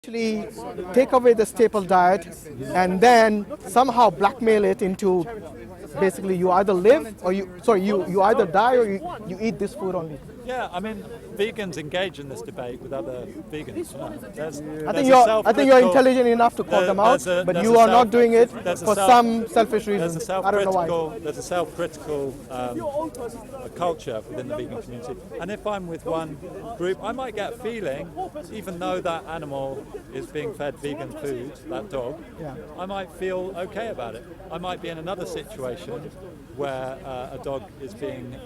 actually take away the staple diet and then somehow blackmail it into basically you either live or you either die or you eat this food only. Yeah, I mean, vegans engage in this debate with other vegans. You know. I think you're intelligent enough to call them out, but you are not doing it for some selfish reasons. I don't know why. There's a self-critical culture within the vegan community, and if I'm with one group, I might get a feeling, even though that animal is being fed vegan food, that dog, I might feel okay about it. I might be in another situation where a dog is being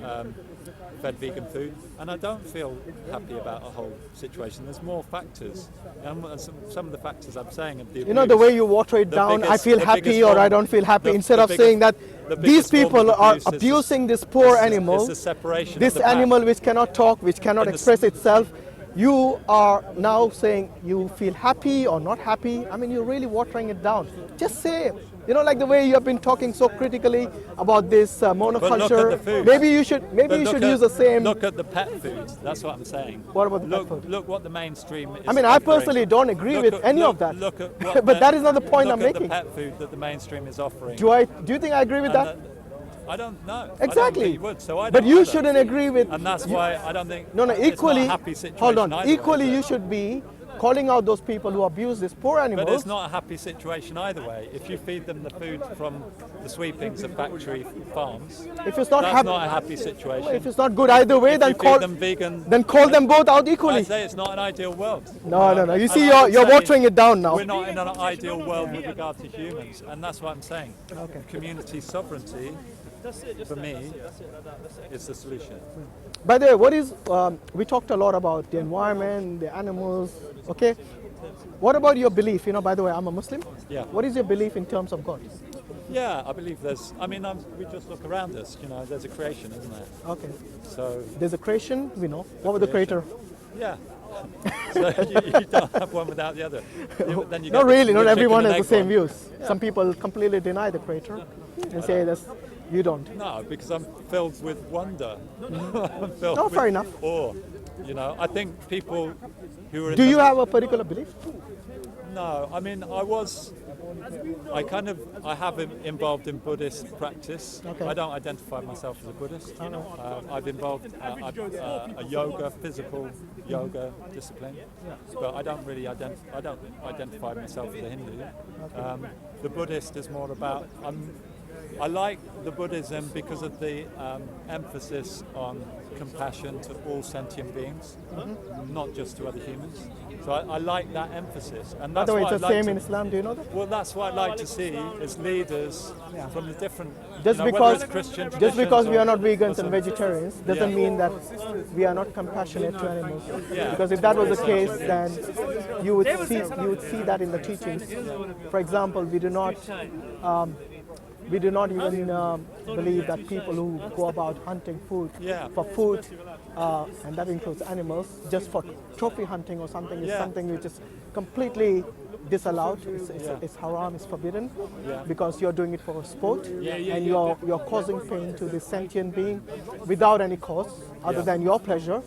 fed vegan food, and I don't feel happy about a whole situation. There's more factors, and some of the factors I'm saying are the abuse. You know, the way you water it down, I feel happy or I don't feel happy, instead of saying that these people are abusing this poor animal, this animal which cannot talk, which cannot express itself. You are now saying you feel happy or not happy. I mean, you're really watering it down. Just say, you know, like the way you have been talking so critically about this monoculture. Maybe you should use the same. Look at the pet food. That's what I'm saying. What about the pet food? Look what the mainstream is. I mean, I personally don't agree with any of that. But that is not the point I'm making. Look at the pet food that the mainstream is offering. Do you think I agree with that? I don't know. Exactly. I don't think you would, so I don't but you either. shouldn't agree with. And that's why I don't think. No, equally. It's not a happy situation. Hold on. Either Equally, way, you should be calling out those people who abuse this poor animal. But it's not a happy situation either way. If you feed them the food from the sweepings of factory farms, if it's not that's not a happy situation. Well, if it's not good either way, then call them vegan. Then call them both out equally. I say it's not an ideal world. No. You see, you're watering it down now. We're not in an ideal world with regard to humans, and that's what I'm saying. Okay. Community sovereignty, for me, is the solution. By the way, we talked a lot about the environment, the animals, okay? What about your belief? You know, by the way, I'm a Muslim. Yeah. What is your belief in terms of God? Yeah, I believe we just look around us, you know, there's a creation, isn't there? Okay. So there's a creation, we know. What was the creator? Yeah. So you don't have one without the other. Not really, not everyone has the same views. Yeah. Some people completely deny the creator and say that you don't. No, because I'm filled with wonder. I'm filled with fair enough. Awe. You know, I think people who are. Do you have a particular belief? No, I mean, I have involved in Buddhist practice. Okay. I don't identify myself as a Buddhist. I've involved a physical yoga discipline, but I don't really identify myself as a Hindu. The Buddhist is more about. I like the Buddhism because of the emphasis on compassion to all sentient beings, not just to other humans. So I like that emphasis. And that's by the way, it's the same in Islam, do you know that? Well, that's what I'd like to see as leaders from the different, just because we are not vegans and vegetarians doesn't mean that we are not compassionate to animals. Yeah. Because if that was the case, then you would see that in the teachings. For example, we do not even believe that people who go about hunting food for food, and that includes animals, just for trophy hunting or something, is something which is completely disallowed. It's haram, it's forbidden, because you're doing it for a sport, and you're causing pain to this sentient being without any cause other than your pleasure.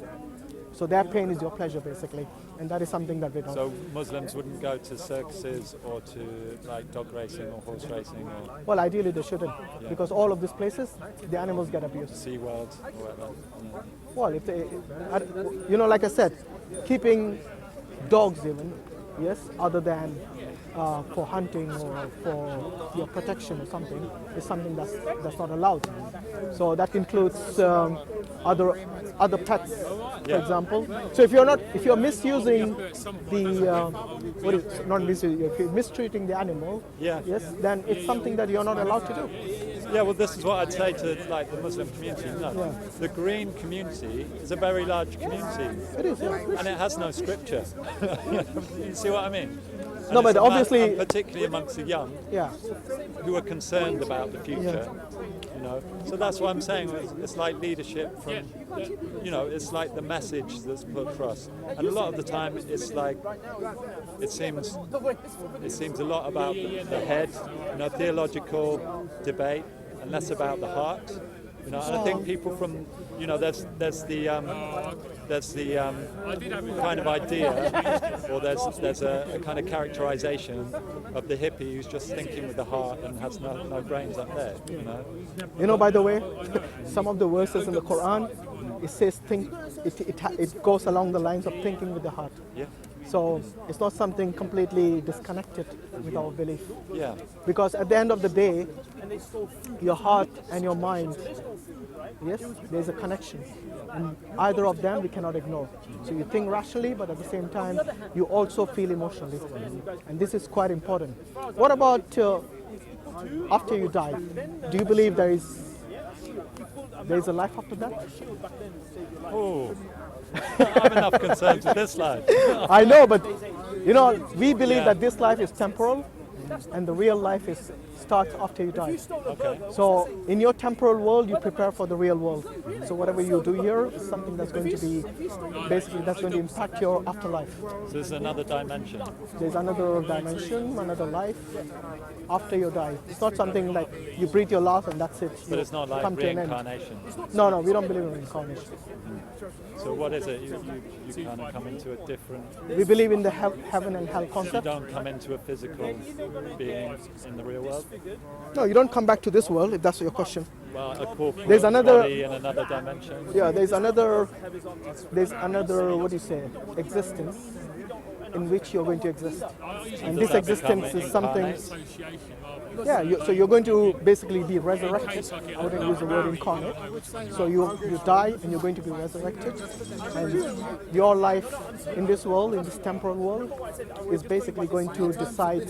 So their pain is your pleasure, basically. And that is something that we don't. So Muslims wouldn't go to circuses or to like dog racing or horse racing? Or well, ideally they shouldn't, because all of these places, the animals get abused. SeaWorld or whatever. Yeah. Well, if they, you know, like I said, keeping dogs even, yes, other than for hunting or for your protection or something, is something that's not allowed. So that includes other pets, for example. So if you're misusing if you're mistreating the animal, yes, then it's something that you're not allowed to do. Yeah, well, this is what I'd say to like the Muslim community. No, the green community is a very large community. It is, and it has no scripture. You see what I mean? No, but obviously, particularly amongst the young, who are concerned about the future. You know, so that's what I'm saying. It's like leadership from, you know, it's like the message that's put across. And a lot of the time, it's like it seems a lot about the head, you know, theological debate, and less about the heart. You know, and I think people from, you know, there's the kind of idea, or there's a kind of characterization of the hippie who's just thinking with the heart and has no brains up there. You know. You know, by the way, some of the verses in the Quran, it says it goes along the lines of thinking with the heart. Yeah. So it's not something completely disconnected with our belief. Yeah. Because at the end of the day, your heart and your mind, yes, there's a connection. And either of them we cannot ignore. So you think rationally, but at the same time, you also feel emotionally. And this is quite important. What about after you die? Do you believe there is a life after that? Oh. I have enough concerns with this life. I know, but you know, we believe that this life is temporal and the real life starts after you die. Okay. So in your temporal world, you prepare for the real world. So whatever you do here is something that's going to be, basically that's going to impact your afterlife. So there's another dimension. There's another dimension, another life after you die. It's not something like you breathe your last and that's it. But it's not like reincarnation. No, we don't believe in reincarnation. So what is it? You kind of come into a different... We believe in the heaven and hell concept. You don't come into a physical being in the real world? No, you don't come back to this world, if that's your question. Well, a corporate there's another body in another dimension. Yeah, there's another, what do you say, existence in which you're going to exist. And this existence is something... Yeah, so you're going to basically be resurrected. I wouldn't use the word incarnate. So you die and you're going to be resurrected. And your life in this world, in this temporal world, is basically going to decide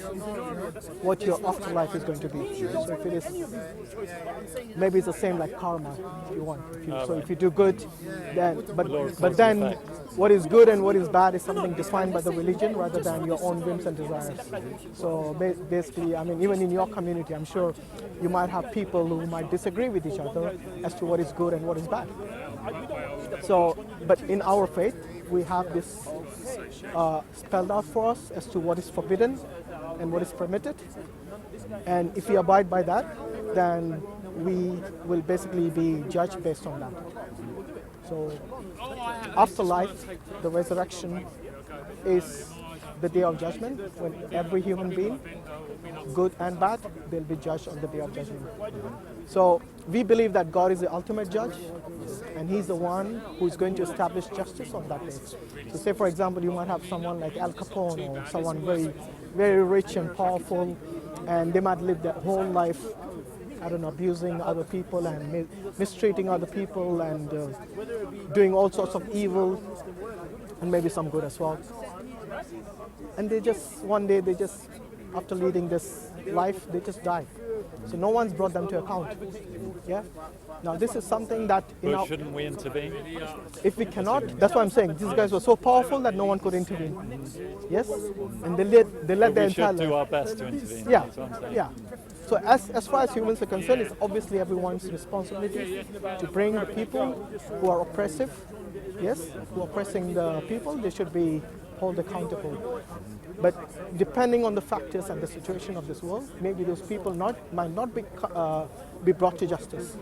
what your afterlife is going to be. So if it is, maybe it's the same like karma, if you want. So if you do good, then, but then what is good and what is bad is something defined by the religion rather than your own whims and desires. So basically, I mean, even in your community, I'm sure you might have people who might disagree with each other as to what is good and what is bad. So, but in our faith, we have this spelled out for us as to what is forbidden and what is permitted. And if we abide by that, then we will basically be judged based on that. So afterlife, the resurrection, is the day of judgment when every human being, good and bad, they'll be judged on the day of judgment. So we believe that God is the ultimate judge and he's the one who's going to establish justice on that day. So say for example, you might have someone like Al Capone or someone very, very rich and powerful, and they might live their whole life, I don't know, abusing other people and mistreating other people and doing all sorts of evil and maybe some good as well. And they just, one day, they just, after leading this life, they just die. So no one's brought them to account. Yeah. Now this is something that... But shouldn't we intervene? If we cannot, that's what I'm saying. These guys were so powerful that no one could intervene. Yes? And they let their entire life. We should do our best to intervene. Yeah. That's what I'm saying. Yeah. So as far as humans are concerned, it's obviously everyone's responsibility to bring the people who are oppressive, yes, who are oppressing the people, they should be held accountable. But depending on the factors and the situation of this world, maybe those people might not be brought to justice.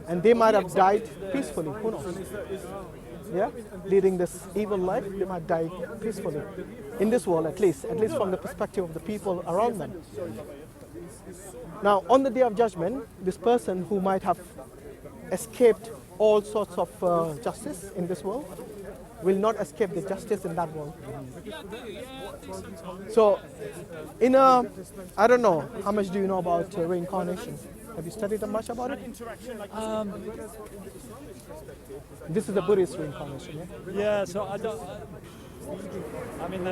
And they might have died peacefully, who knows? Yeah, leading this evil life, they might die peacefully. In this world at least from the perspective of the people around them. Now, on the day of judgment, this person who might have escaped all sorts of justice in this world will not escape the justice in that world. So, I don't know, how much do you know about reincarnation? Have you studied much about it? This is the Buddhist reincarnation, yeah? Yeah, so I mean,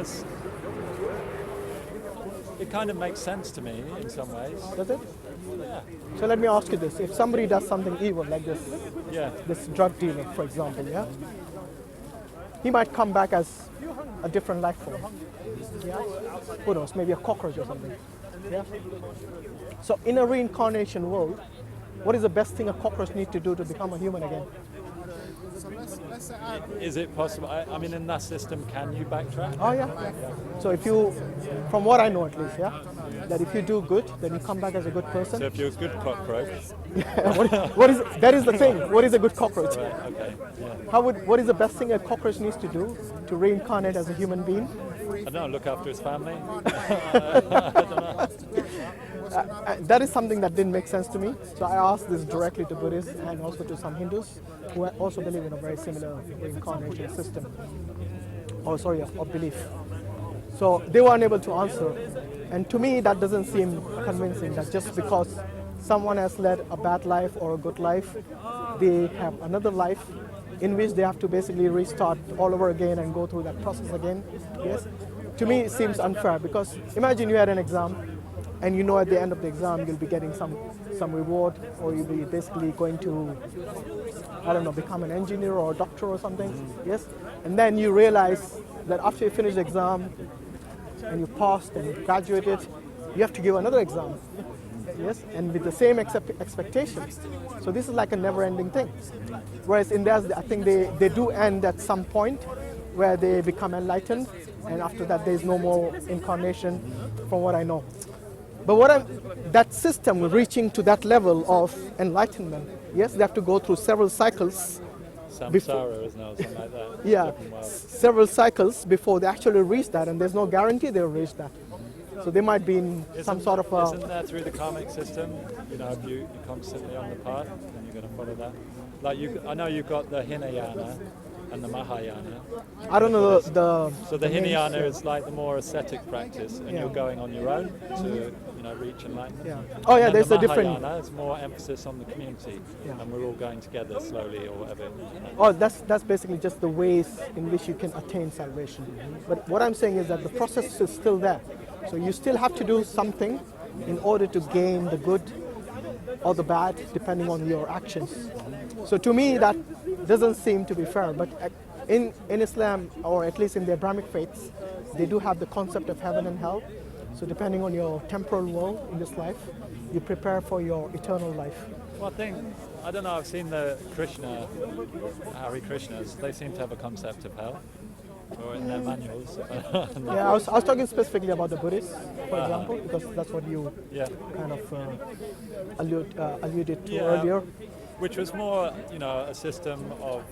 it kind of makes sense to me in some ways. Does it? Yeah. So let me ask you this. If somebody does something evil like this, yeah, this drug dealer, for example, yeah? He might come back as a different life form. Yeah? Who knows, maybe a cockroach or something. Yeah? So in a reincarnation world, what is the best thing a cockroach needs to do to become a human again? Is it possible? I mean, in that system, can you backtrack? Oh yeah. So if you, from what I know at least, yeah, that if you do good, then you come back as a good person. So if you're a good cockroach. what is that is the thing. What is a good cockroach? Right, okay. Yeah. What is the best thing a cockroach needs to do to reincarnate as a human being? I don't know, look after his family. That is something that didn't make sense to me. So I asked this directly to Buddhists and also to some Hindus who also believe in a very similar reincarnation system. Oh, sorry, of belief. So they were unable to answer. And to me, that doesn't seem convincing, that just because someone has led a bad life or a good life, they have another life in which they have to basically restart all over again and go through that process again. Yes. To me, it seems unfair, because imagine you had an exam and you know at the end of the exam you'll be getting some reward, or you'll be basically going to, I don't know, become an engineer or a doctor or something. Yes. And then you realize that after you finish the exam and you passed and you graduated, you have to give another exam. Yes, and with the same expectations. So this is like a never-ending thing. Whereas in theirs, I think they do end at some point where they become enlightened, and after that there's no more incarnation, from what I know. But that system reaching to that level of enlightenment, yes, they have to go through several cycles. Samsara, isn't it, or something like that? Yeah, several cycles before they actually reach that, and there's no guarantee they'll reach that. So they might be in some sort of a... Isn't that through the karmic system? You know, if you're constantly on the path, then you're going to follow that. Like, I know you've got the Hinayana and the Mahayana. I don't know So the Hinayana is like the more ascetic practice, and you're going on your own to, reach enlightenment. Yeah. Oh yeah, and there's the a different... Mahayana is more emphasis on the community, and we're all going together slowly or whatever. Oh, that's basically just the ways in which you can attain salvation. But what I'm saying is that the process is still there. So you still have to do something in order to gain the good or the bad, depending on your actions. So to me, that doesn't seem to be fair. But in Islam, or at least in the Abrahamic faiths, they do have the concept of heaven and hell. So depending on your temporal world in this life, you prepare for your eternal life. Well, I don't know, I've seen the Hare Krishnas, they seem to have a concept of hell. Or in their manuals. Yeah, I was talking specifically about the Buddhists, for example, because that's what you kind of alluded to earlier. Which was more, a system of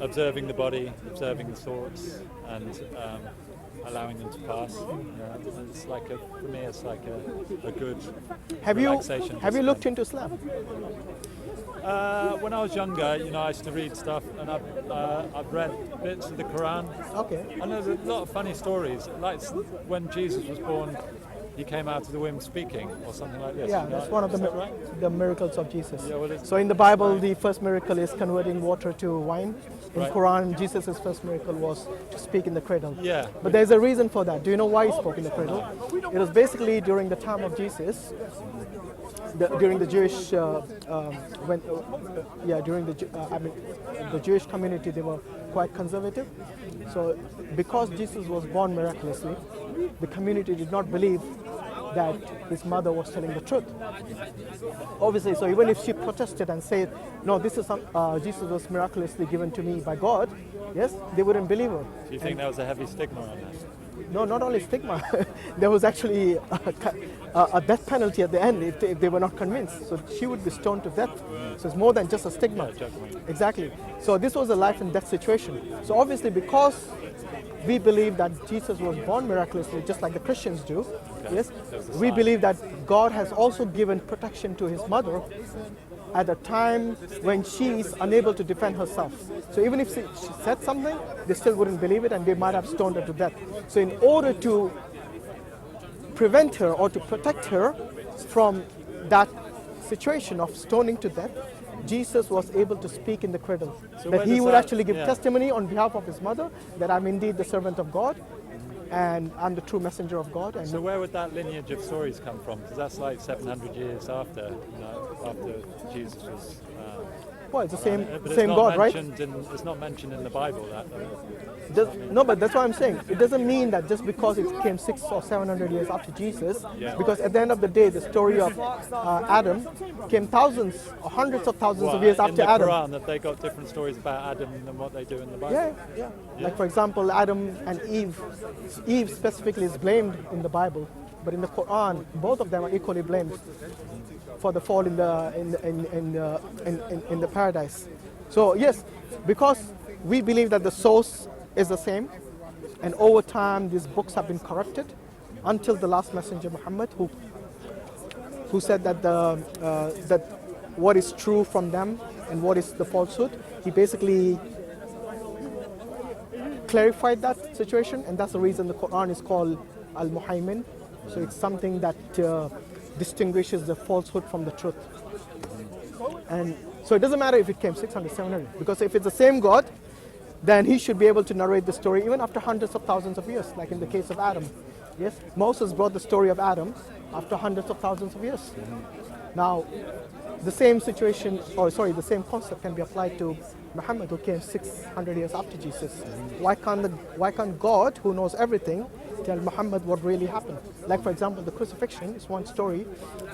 observing the body, observing the thoughts, and allowing them to pass. It's like for me, it's like a good relaxation. Have you looked into Islam? When I was younger, I used to read stuff, and I've read bits of the Quran. Okay. And there's a lot of funny stories. Like when Jesus was born, he came out of the womb speaking, or something like this. Yeah, that's one of the miracles of Jesus. Yeah, well, so in the Bible, the first miracle is converting water to wine. In Quran, Jesus' first miracle was to speak in the cradle. Yeah. But there's a reason for that. Do you know why he spoke in the cradle? It was basically during the time of Jesus. During the Jewish, the Jewish community, they were quite conservative. So, because Jesus was born miraculously, the community did not believe that his mother was telling the truth. Obviously, so even if she protested and said, "No, this is Jesus was miraculously given to me by God," yes, they wouldn't believe her. Do you think there was a heavy stigma on that? No, not only stigma. There was actually a death penalty at the end if they were not convinced. So she would be stoned to death. So it's more than just a stigma. Yeah, exactly. So this was a life and death situation. So obviously, because we believe that Jesus was born miraculously, just like the Christians do, yes, we believe that God has also given protection to his mother at a time when she is unable to defend herself. So even if she said something, they still wouldn't believe it, and they might have stoned her to death. So in order to prevent her or to protect her from that situation of stoning to death, Jesus was able to speak in the cradle. So that he would actually give testimony on behalf of his mother that I'm indeed the servant of God, and I'm the true messenger of God. And so where would that lineage of stories come from? Because that's like 700 years after, after Jesus was Well, it's the same But same it's not God, right? It's not mentioned in the Bible, that. No, but that's what I'm saying. It doesn't mean that just because it came 600 or 700 years after Jesus, because at the end of the day, the story of Adam came thousands or hundreds of thousands of years after Adam. In the Quran, that they got different stories about Adam than what they do in the Bible. Yeah. Like, for example, Adam and Eve. Eve specifically is blamed in the Bible, but in the Quran, both of them are equally blamed for the fall in the paradise. So yes, because we believe that the source is the same, and over time these books have been corrupted until the last messenger Muhammad, who said that that what is true from them and what is the falsehood. He basically clarified that situation, and that's the reason the Quran is called Al-Muhaymin. So it's something that distinguishes the falsehood from the truth. And so it doesn't matter if it came 600, 700, because if it's the same God, then he should be able to narrate the story even after hundreds of thousands of years, like in the case of Adam. Yes, Moses brought the story of Adam after hundreds of thousands of years. Now, the same situation, the same concept can be applied to Muhammad, who came 600 years after Jesus. Why can't God, who knows everything, tell Muhammad what really happened? Like, for example, the crucifixion is one story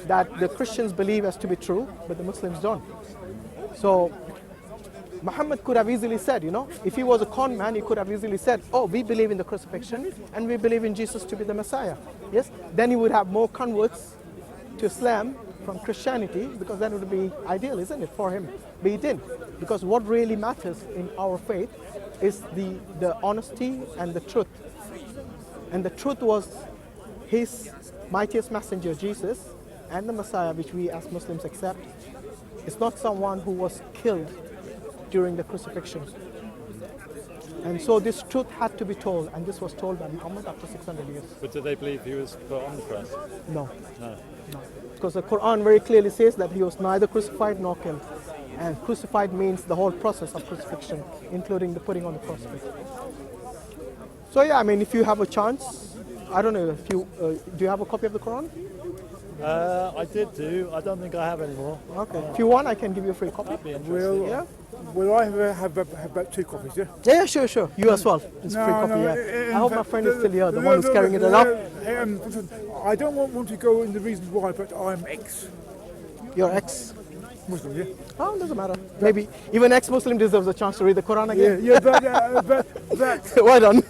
that the Christians believe as to be true, but the Muslims don't. So Muhammad could have easily said, if he was a con man, he could have easily said, oh, we believe in the crucifixion and we believe in Jesus to be the Messiah. Yes, then he would have more converts to Islam from Christianity, because that would be ideal, isn't it, for him? But he didn't, because what really matters in our faith is the honesty and the truth. And the truth was his mightiest messenger, Jesus, and the Messiah, which we as Muslims accept. It's not someone who was killed during the crucifixion. And so this truth had to be told, and this was told by Muhammad after 600 years. But do they believe he was put on the cross? No. Because the Quran very clearly says that he was neither crucified nor killed. And crucified means the whole process of crucifixion, including the putting on the cross. So yeah, I mean, if you have a chance, I don't know, if you do you have a copy of the Quran? I did do. I don't think I have anymore. Okay. If you want, I can give you a free copy. That'd be interesting. Will I have about 2 copies, yeah? Yeah, sure. You as well. It's a free copy, I hope my friend is still here, the one who's carrying it around. I don't want to go in the reasons why, but I'm You're ex? Muslim, yeah? Oh, doesn't matter. Maybe even ex-Muslim deserves a chance to read the Quran again. Yeah, but well done.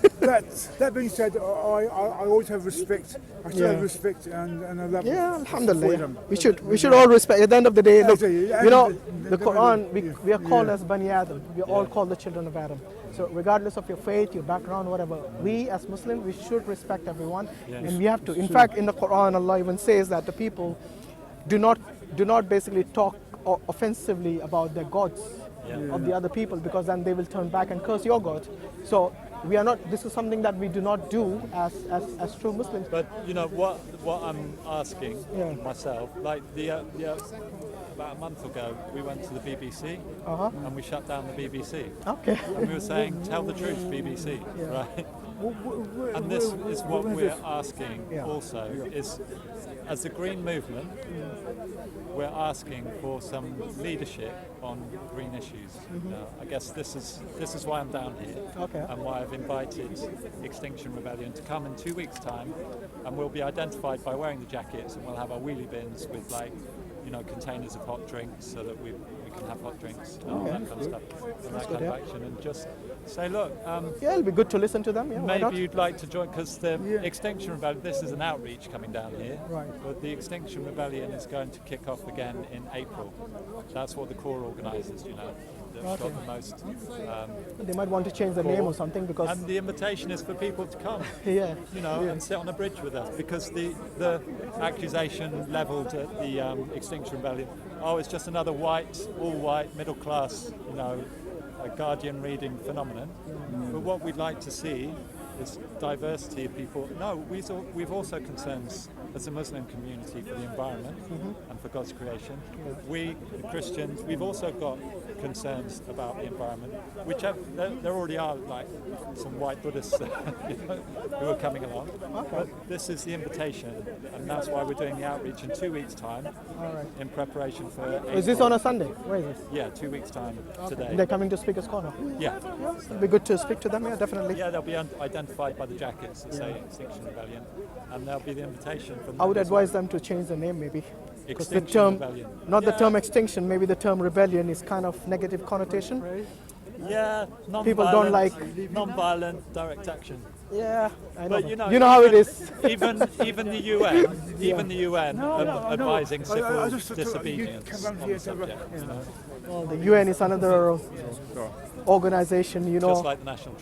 that being said, I always have respect. I still have respect and I love. Yeah, alhamdulillah. We should all respect. At the end of the day, look, the Quran, we are called as Bani Adam. We are all called the children of Adam. So regardless of your faith, your background, whatever, we as Muslims, we should respect everyone, and we have to. In fact, in the Quran, Allah even says that the people do not basically talk offensively about their gods of the other people, because then they will turn back and curse your God. So we are not. This is something that we do not do as true Muslims. But what I'm asking myself, like about a month ago, we went to the BBC and we shut down the BBC. Okay. And we were saying, tell the truth, BBC, right? And this is what we're asking also, is as the Green Movement, we're asking for some leadership on green issues. I guess this is why I'm down here, and why I've invited Extinction Rebellion to come in 2 weeks' time, and we'll be identified by wearing the jackets, and we'll have our wheelie bins with containers of hot drinks, so that we can have hot drinks and all that kind of stuff, and that kind of action, and just say, look, it'll be good to listen to them. maybe you'd like to join, because the Extinction Rebellion, this is an outreach coming down here, but the Extinction Rebellion is going to kick off again in April. That's what the core organisers, they've got the most. They might want to change the name or something, because. And the invitation is for people to come, and sit on a bridge with us, because the accusation levelled at the Extinction Rebellion, it's just another all white, middle class, a Guardian reading phenomenon. But what we'd like to see It's diversity of people. No, we've also concerns as a Muslim community for the environment and for God's creation. We, the Christians, we've also got concerns about the environment, which there already are like some white Buddhists who are coming along. But this is the invitation, and that's why we're doing the outreach in 2 weeks' time in preparation for April. Is this on a Sunday? Where is this? Yeah, 2 weeks' time today. They're coming to Speaker's Corner? Yeah. It'd be good to speak to them, yeah, definitely. Yeah, they'll be identified by the jackets that say Extinction Rebellion, and there'll be the invitation from I would advise them to change the name maybe. Because the Extinction term, Rebellion. not the term extinction, maybe the term rebellion is kind of negative connotation. Yeah, People don't like non-violent direct action. Yeah, I know. But you know how it is. even the UN, advising civil disobedience on the subject. Well, the UN is another organization, Just like the National